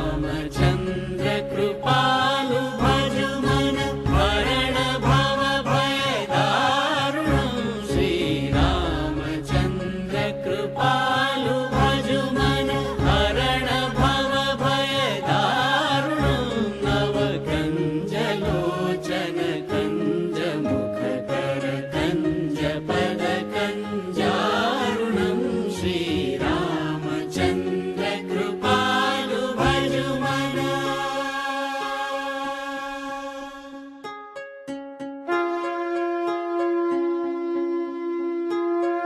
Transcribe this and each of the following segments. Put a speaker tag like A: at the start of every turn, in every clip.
A: श्रीरामचन्द्र कृपालु भजु मन मरण भव भय दारुणं श्रीरामचन्द्र कृपालु भजु मन मरण भव भय दारुणं नव कञ्जलोचन कञ्ज मुखकर कञ्ज पद कञ्जारुणं श्रीरामचन्द्र कृपालु भजु मन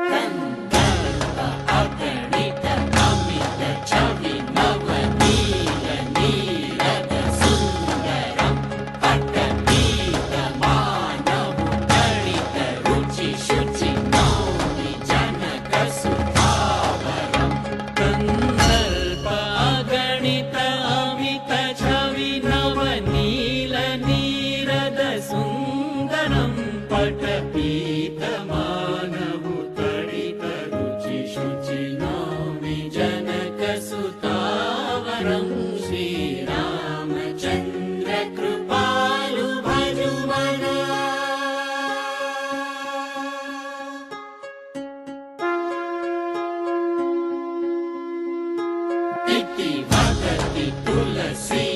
A: कंदर्प अगणित अमित छवि नवनील नीरद सुन्दरं पटपीत मानव तडित रुचि शुचि नौमि जनक सुधावरं कंदर्प अगणित अमित छवि नवनील नीरद सुन्दरं पटपीत मानव तडित रुचि शुचि नौमि जनक सुतावरं श्रीरामचन्द्र कृपालु भजु मन इति वदति तुलसी